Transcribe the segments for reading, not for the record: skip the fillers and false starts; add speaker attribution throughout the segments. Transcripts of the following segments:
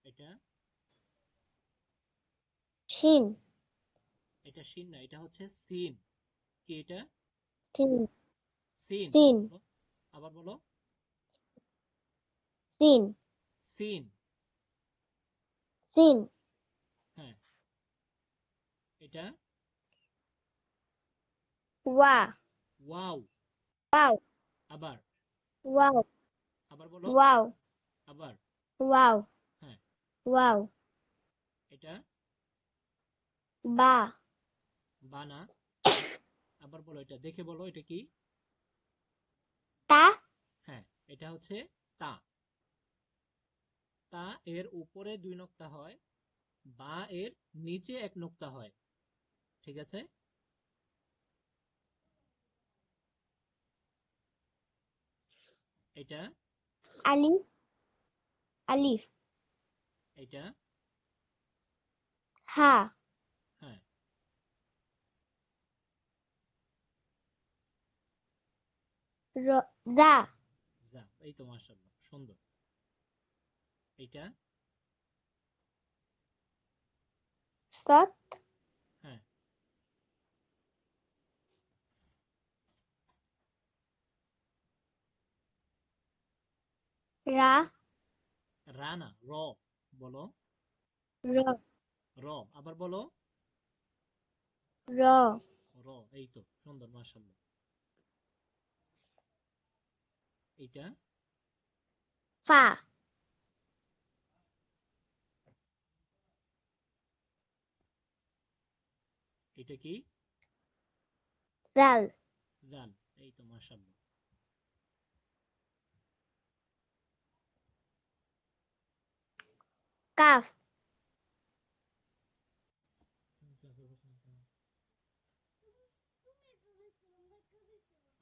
Speaker 1: এটা
Speaker 2: শিন।
Speaker 1: এটা শিন না, এটা হচ্ছে সিন। কি এটা?
Speaker 2: সিন।
Speaker 1: সিন।
Speaker 2: সিন।
Speaker 1: বলো, আবার বলো।
Speaker 2: সিন।
Speaker 1: সিন।
Speaker 2: সিন।
Speaker 1: হ্যাঁ। এটা
Speaker 2: ওয়া।
Speaker 1: ওয়াও।
Speaker 2: ওয়াও।
Speaker 1: আবার
Speaker 2: ওয়াও।
Speaker 1: আবার বলো।
Speaker 2: ওয়াও।
Speaker 1: আবার।
Speaker 2: ওয়াও।
Speaker 1: হ্যাঁ।
Speaker 2: ওয়াও।
Speaker 1: এটা
Speaker 2: বা।
Speaker 1: বানা। আবার বলো, এটা দেখে বলো, এটা কি?
Speaker 2: তা।
Speaker 1: হ্যাঁ, এটা হচ্ছে তা। তা এর উপরে দুই নোক্তা হয়, বা এর নিচে এক নোক্তা হয়। ঠিক আছে? এটা
Speaker 2: আলিফ। আলিফ।
Speaker 1: এটা
Speaker 2: হা।
Speaker 1: হ্যাঁ।
Speaker 2: র। জা।
Speaker 1: যা, এই তো মাশাআল্লাহ, সুন্দর। এটা
Speaker 2: সত।
Speaker 1: হ্যাঁ।
Speaker 2: রা।
Speaker 1: রানা, র। বলো।
Speaker 2: র।
Speaker 1: র। আবার বলো।
Speaker 2: র।
Speaker 1: র, এই তো সুন্দর, মাশাআল্লাহ। এটা
Speaker 2: ফা।
Speaker 1: এটা কি?
Speaker 2: জাল।
Speaker 1: জাল, এই তো মাশাআল্লাহ।
Speaker 2: কাফ।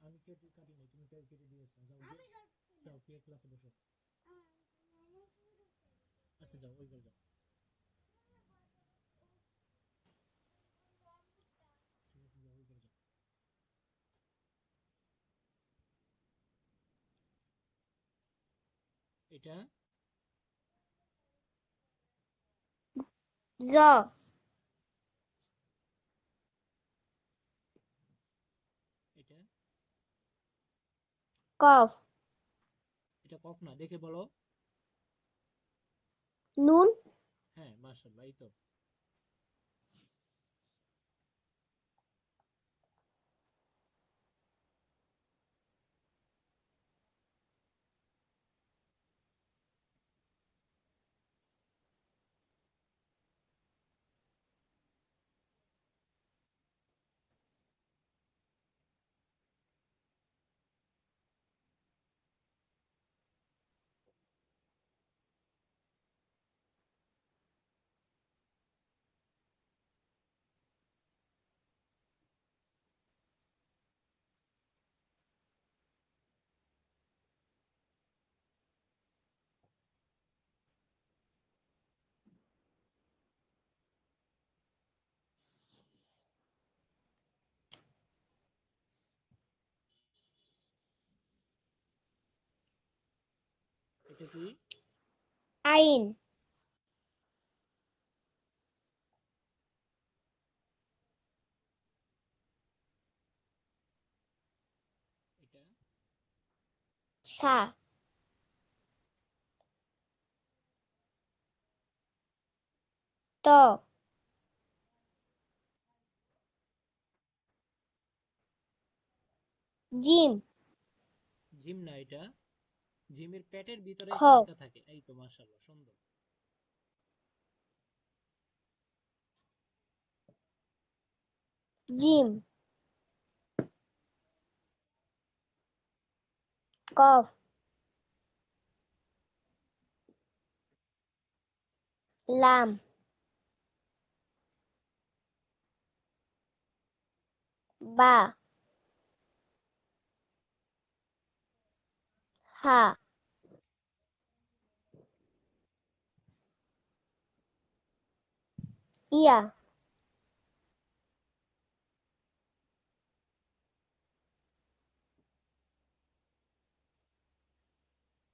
Speaker 1: আমি কেটে কাটি নাই, তুমি কেটে দিয়েছো। যাও যাও, কে ক্লাসে বসো। আচ্ছা যাও, ওই ঘরে যাও। ঠিক আছে, যাও ওই ঘরে যাও। এটা
Speaker 2: জ।
Speaker 1: এটা
Speaker 2: কফ।
Speaker 1: এটা কফ না, দেখে বলো।
Speaker 2: নুন।
Speaker 1: হ্যাঁ, মাশাআল্লাহ, এই তো। এটা কি?
Speaker 2: আইন।
Speaker 1: এটা
Speaker 2: সা। ত। জিম।
Speaker 1: জিম না, এটা জিমের পেটের ভিতরে
Speaker 2: খ।
Speaker 1: তিনটা থাকে। এই তো মাশাআল্লাহ, সুন্দর।
Speaker 2: জিম। কফ। লাম। বা। হা। ইয়া।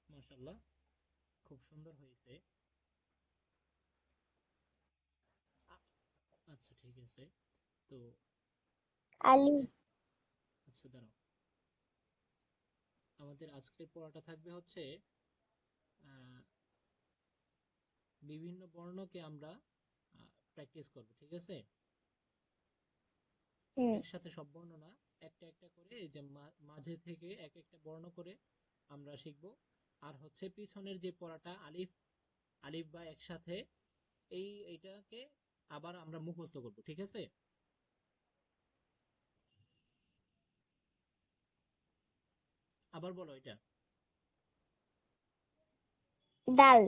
Speaker 1: মাশাআল্লাহ, খুব সুন্দর হয়েছে। আচ্ছা ঠিক আছে। তো
Speaker 2: আলিফ,
Speaker 1: আচ্ছা দাঁড়াও, আমাদের আজকের পড়াটা থাকবে হচ্ছে আহ, বিভিন্ন বর্ণকে আমরা প্র্যাকটিস করব, ঠিক আছে?
Speaker 2: হুম,
Speaker 1: একসাথে সব বর্ণ না, একটা একটা করে, এই যে মাঝে থেকে এক একটা বর্ণ করে আমরা শিখব। আর হচ্ছে পিছনের যে পড়াটা আলিফ, আলিফ বা একসাথে, এইটাকে আবার আমরা মুখস্থ করব, ঠিক আছে? আবার বলো এটা।
Speaker 2: দাল,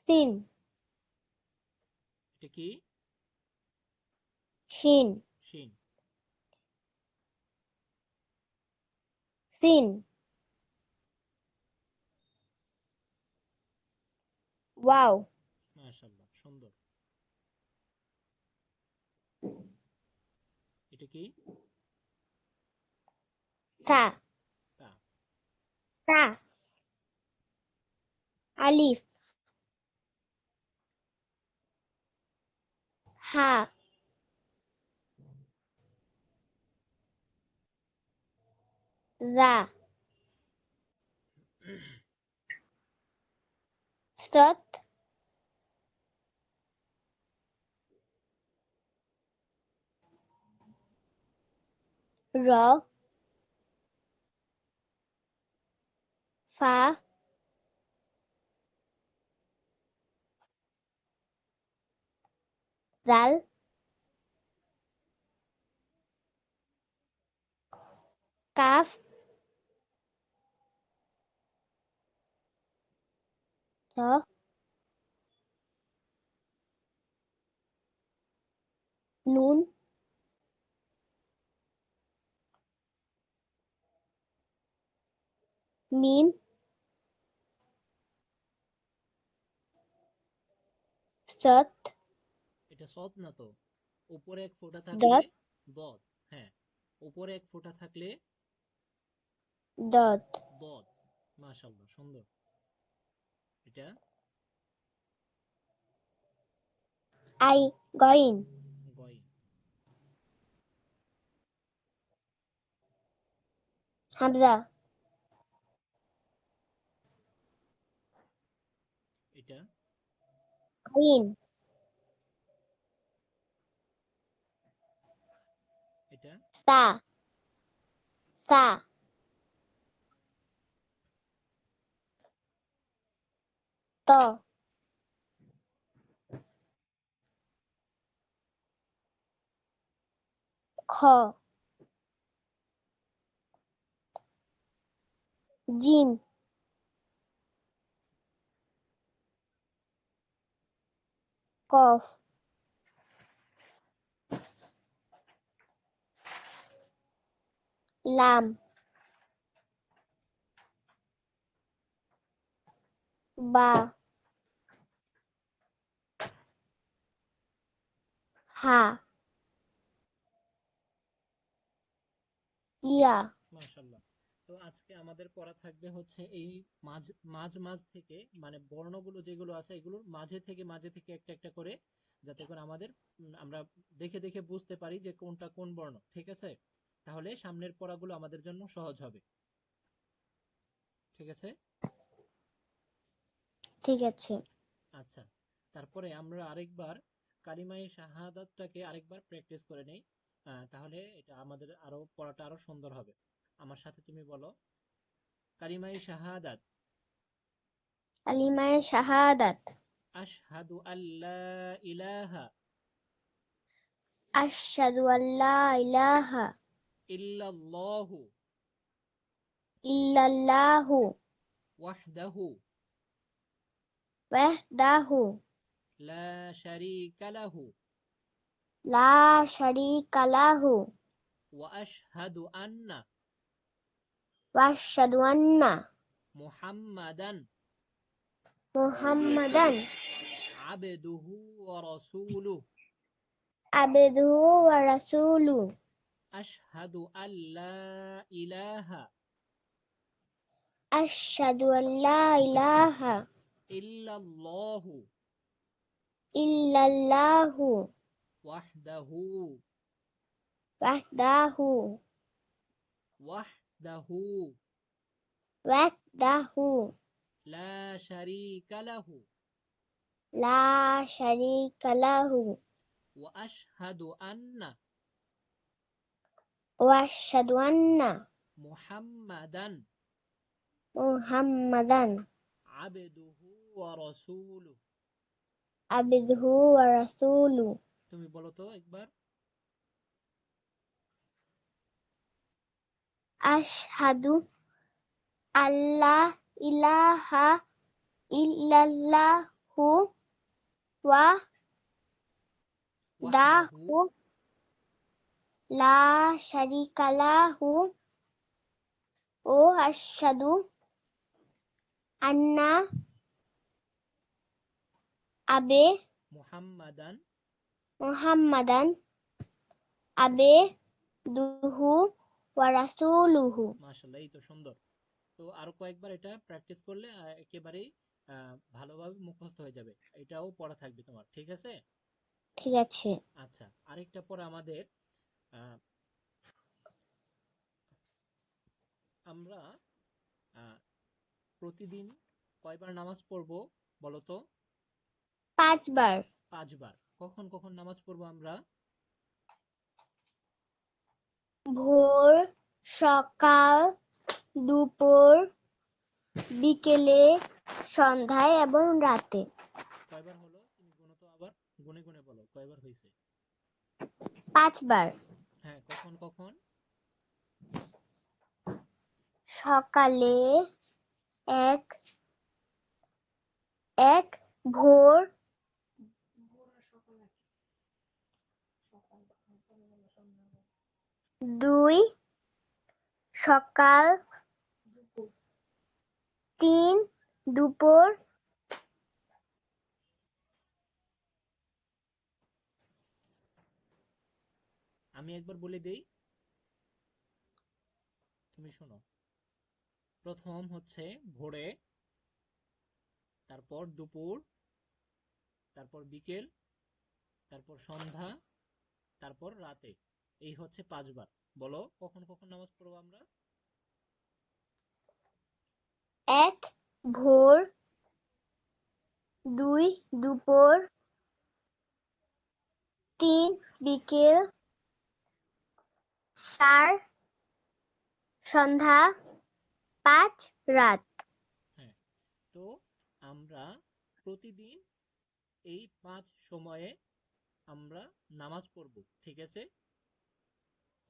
Speaker 2: সিন,
Speaker 1: এটা কি?
Speaker 2: শিন,
Speaker 1: শিন।
Speaker 2: সিন, ওয়াও,
Speaker 1: মাশাআল্লাহ, সুন্দর। এটা কি?
Speaker 2: সা,
Speaker 1: তা।
Speaker 2: তা, আলিফ, হা, জা, সত, র, ফা, জাল, কাফ, th, নুন, মিম, সত,
Speaker 1: এটা সৎ না তো, উপরে এক ফোঁটা থাকলে
Speaker 2: দত,
Speaker 1: দদ। হ্যাঁ, উপরে এক ফোঁটা থাকলে
Speaker 2: দত,
Speaker 1: দদ। মাশাআল্লাহ, সুন্দর। এটা
Speaker 2: আই, গইন,
Speaker 1: গয়।
Speaker 2: হামজা,
Speaker 1: এটা
Speaker 2: আইন,
Speaker 1: এটা
Speaker 2: সা, সা, ত, খ, জিম, কফ, লাম, বা, হা, ইয়া,
Speaker 1: মাশাআল্লাহ। তো আজকে আমাদের পড়া থাকবে হচ্ছে এই মাঝ মাঝ মাঝ থেকে, মানে বর্ণগুলো যেগুলো আছে এগুলোর মাঝে থেকে একটা একটা করে, যাতে করে আমাদের আমরা দেখে দেখে বুঝতে পারি যে কোনটা কোন বর্ণ, ঠিক আছে? তাহলে সামনের পড়াগুলো আমাদের জন্য সহজ হবে, ঠিক আছে?
Speaker 2: ঠিক আছে,
Speaker 1: আচ্ছা, তারপরে আমরা আরেকবার কালিমায়ে শাহাদাতটাকে আরেকবার প্র্যাকটিস করে নেই। তাহলে এটা আমাদের আরো পড়াটা আরো সুন্দর হবে। আমার সাথে তুমি বলো, কালিমায়ে শাহাদাত।
Speaker 2: কালিমায়ে শাহাদাত,
Speaker 1: আশহাদু আল্লা ইলাহা
Speaker 2: আশহাদু আল্লা ইলাহা
Speaker 1: ইল্লাল্লাহু
Speaker 2: ইল্লাল্লাহু
Speaker 1: ওয়াহদাহু
Speaker 2: ওয়াহদাহু
Speaker 1: লা শারীকা লাহু
Speaker 2: লা শারীকা লাহু
Speaker 1: ওয়া আশহাদু আন্না
Speaker 2: ওয়া আশহাদু আন্না
Speaker 1: মুহাম্মাদান
Speaker 2: মুহাম্মাদান
Speaker 1: আবদুহু ওয়া রাসূলুহু।
Speaker 2: আবদুহু ওয়া রাসূলুহু
Speaker 1: আশহাদু আল্লা ইলাহা
Speaker 2: أشهد أن لا إله
Speaker 1: ইল্লাল্লাহু
Speaker 2: إلا الله
Speaker 1: ওয়াহদাহু
Speaker 2: وحده
Speaker 1: ওয়াহদাহু
Speaker 2: وحده
Speaker 1: লা শারীকা লাহু
Speaker 2: لا شريك له
Speaker 1: ওয়া আশহাদু আন্না
Speaker 2: وأشهد أن
Speaker 1: মুহাম্মাদান
Speaker 2: محمدا
Speaker 1: আবদুহু ওয়া রাসূলুহু।
Speaker 2: عبده ورسوله
Speaker 1: তুমি বলো তো একবার।
Speaker 2: أشهد أن لا إله إلا الله وحده
Speaker 1: ওয়াহদাহু
Speaker 2: لا شريك له وأشهد أن أبي
Speaker 1: মুহাম্মাদান
Speaker 2: محمدا عبده ورسوله
Speaker 1: মাশাআল্লাহ, এই তো সুন্দর। তো আরো কয়েকবার এটা প্র্যাকটিস করলে একেবারেই ভালোভাবে মুখস্থ হয়ে যাবে। এটাও পড়া থাকবে তোমার, ঠিক আছে?
Speaker 2: ঠিক আছে।
Speaker 1: আচ্ছা, আরেকটা পরে আমাদের আহ, আমরা আহ, প্রতিদিন কয়বার নামাজ পড়বো বলো তো?
Speaker 2: 5 বার।
Speaker 1: 5 বার। কখন কখন নামাজ পড়বো আমরা?
Speaker 2: ভোর, সকাল, দুপুর, বিকেলে, সন্ধ্যায় এবং রাতে।
Speaker 1: কয়বার হলো তুমি গুনো তো, আবার গুনে গুনে বলো কয়বার হয়েছে।
Speaker 2: 5 বার।
Speaker 1: হ্যাঁ, কখন কখন?
Speaker 2: সকালে এক এক ভোর, 2 সকাল, 3 দুপুর,
Speaker 1: আমি একবার বলে দেই, তুমি শোনো। প্রথম হচ্ছে ভোরে, তারপর দুপুর, তারপর বিকেল, তারপর সন্ধ্যা, তারপর রাতে। এই হচ্ছে 5 বার। বলো কখন কখন নামাজ পড়বো আমরা?
Speaker 2: 1 ভোর, 2 দুপুর, 3 বিকেল, 4 সন্ধ্যা, 5 রাত।
Speaker 1: হ্যাঁ, তো আমরা প্রতিদিন এই 5 সময়ে আমরা নামাজ পড়বো, ঠিক আছে?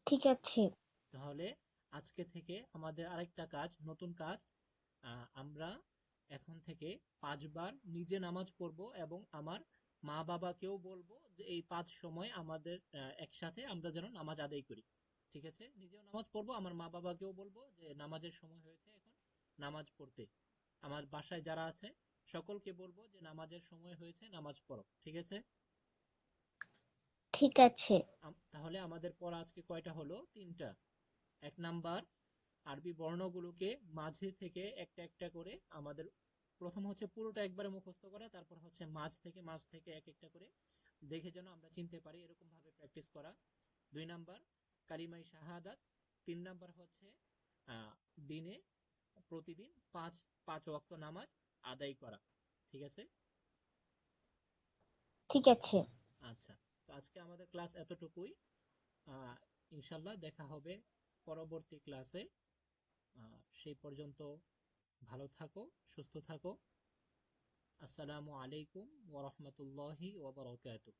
Speaker 2: ঠিক আছে।
Speaker 1: তাহলে আজকে থেকে আমাদের আরেকটা কাজ, নতুন কাজ, আমরা এখন থেকে 5 বার নিজে নামাজ পড়বো এবং আমার মা বাবাকেও বলবো যে এই 5 সময় আমাদের একসাথে আমরা যেন নামাজ আদায় করি, ঠিক আছে? নিজেও নামাজ পড়বো, আমার মা বাবাকেও বলবো যে নামাজের সময় হয়েছে, এখন নামাজ পড়তে। আমার বাসায় যারা আছে সকলকে বলবো যে নামাজের সময় হয়েছে, নামাজ পড়ো, ঠিক আছে?
Speaker 2: ঠিক আছে।
Speaker 1: তাহলে আমাদের পড়া আজকে কয়টা হলো? 3টা। 1 নাম্বার, আরবি বর্ণগুলোকে মাঝে থেকে একটা একটা করে আমাদের প্রথম হচ্ছে পুরোটা একবারে মুখস্থ করা, তারপর হচ্ছে মাঝ থেকে এক একটা করে দেখে যেন আমরা চিনতে পারি, এরকম ভাবে প্র্যাকটিস করা। 2 নাম্বার, কালিমাই শাহাদাত। 3 নাম্বার হচ্ছে আহ, দিনে প্রতিদিন পাঁচ পাঁচ ওয়াক্ত নামাজ আদায় করা, ঠিক আছে?
Speaker 2: ঠিক আছে।
Speaker 1: আচ্ছা, তো আজকে আমাদের ক্লাস এতটুকুই। আহ, ইনশাল্লাহ দেখা হবে পরবর্তী ক্লাসে। সেই পর্যন্ত ভালো থাকো, সুস্থ থাকো। আসসালামু আলাইকুম ওয়া রাহমাতুল্লাহি ওয়া বারাকাতুহু।